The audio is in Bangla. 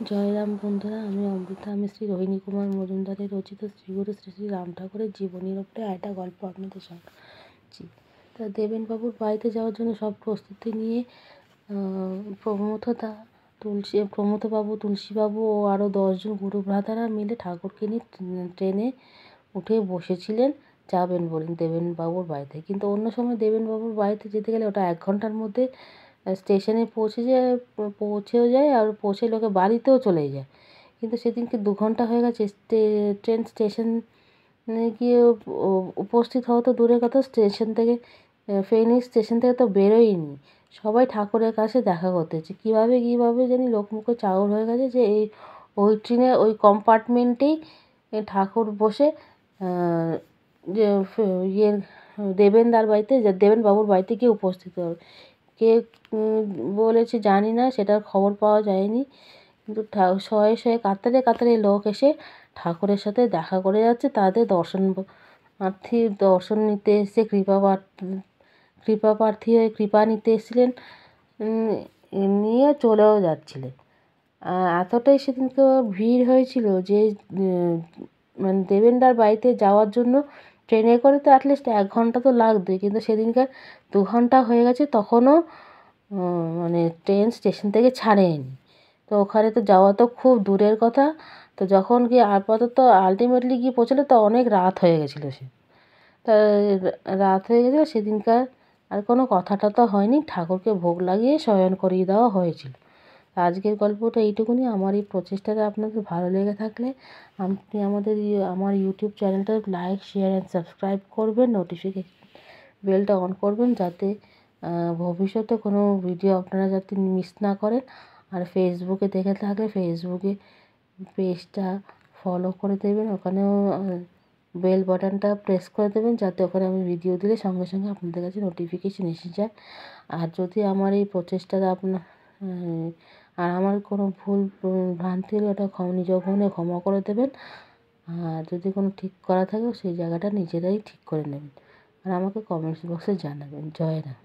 জয়রাম বন্ধুরা, আমি অমৃতা। আমি শ্রী রোহিণী কুমার মজুমদারের রচিত শ্রীগুরু শ্রী শ্রী রাম ঠাকুরের জীবনীর ওপরে একটা গল্প আপনাদের শোনাচ্ছি। তা দেবেনবাবুর বাড়িতে যাওয়ার জন্য সব প্রস্তুতি নিয়ে প্রমথবাবু, তুলসীবাবু ও আরও 10 জন গুরু ভ্রাতারা মিলে ঠাকুরকে নিয়ে ট্রেনে উঠে বসেছিলেন যাবেন বলেন দেবেনবাবুর বাড়িতে। কিন্তু অন্য সময় দেবেনবাবুর বাড়িতে যেতে গেলে ওটা 1 ঘন্টার মধ্যে স্টেশনে পৌঁছেও যায় আর পৌঁছে লোকে বাড়িতেও চলে যায়। কিন্তু সেদিনকে 2 ঘন্টা হয়ে গেছে। ট্রেন স্টেশনে গিয়ে উপস্থিত হওয়া তো দূরের কথা, স্টেশন থেকে ফেনী স্টেশন থেকে তো বেরোয়নি। সবাই ঠাকুরের কাছে দেখা করতে হচ্ছে। কীভাবে জানি লোকমুখে চাউর হয়ে গেছে যে ওই ট্রেনে ওই কম্পার্টমেন্টেই ঠাকুর বসে যে ইয়ের দেবেনবাবুর বাড়িতে গিয়ে উপস্থিত হবে। কে বলেছে জানি না, সেটার খবর পাওয়া যায়নি। কিন্তু শয়ে শয়ে কাতারে লোক এসে ঠাকুরের সাথে দেখা করে যাচ্ছে। তাদের দর্শন নিতে এসে কৃপাপ্রার্থী হয়ে কৃপা নিতে এসেছিলেন, নিয়ে চলেও যাচ্ছিলেন। এতটাই সেদিনকে ভিড় হয়েছিল যে মানে দেবেনদার বাড়িতে যাওয়ার জন্য ট্রেনে করে তো অ্যাটলিস্ট 1 ঘন্টা তো লাগতোই, কিন্তু সেদিনকার 2 ঘন্টা হয়ে গেছে, তখনও মানে ট্রেন স্টেশন থেকে ছাড়েনি। তো ওখানে তো যাওয়া তো খুব দূরের কথা। তো যখন গিয়ে আলটিমেটলি গিয়ে পৌঁছালো তো অনেক রাত হয়ে গেছিলো। তা রাত হয়ে গেছিলো সেদিনকার। আর কোনো কথা টথা হয়নি, ঠাকুরকে ভোগ লাগিয়ে শয়ন করিয়ে দেওয়া হয়েছিল। আজকের গল্পটা এইটুকুনি। আমার এই প্রচেষ্টাটা আপনাদের ভালো লেগে থাকলে আপনি আমার ইউটিউব চ্যানেলটা লাইক, শেয়ার অ্যান্ড সাবস্ক্রাইব করবেন, নোটিফিকেশন বেলটা অন করবেন, যাতে ভবিষ্যতে কোনো ভিডিও আপনারা যাতে মিস না করেন। আর ফেসবুকে দেখে থাকলে ফেসবুকে পেজটা ফলো করে দেবেন, ওখানেও বেল বাটনটা প্রেস করে দেবেন, যাতে ওখানে আমি ভিডিও দিলে সঙ্গে সঙ্গে আপনাদের কাছে নোটিফিকেশন এসে যায়। আর যদি আমার এই প্রচেষ্টাটা আর আমার কোনো ভুল ভ্রান্তি হলে ওটা নিজ গুণে ক্ষমা করে দেবেন। আর যদি কোনো ঠিক করা থাকে সেই জায়গাটা নিজেরাই ঠিক করে নেবেন আর আমাকে কমেন্টস বক্সে জানাবেন। জয় রাম।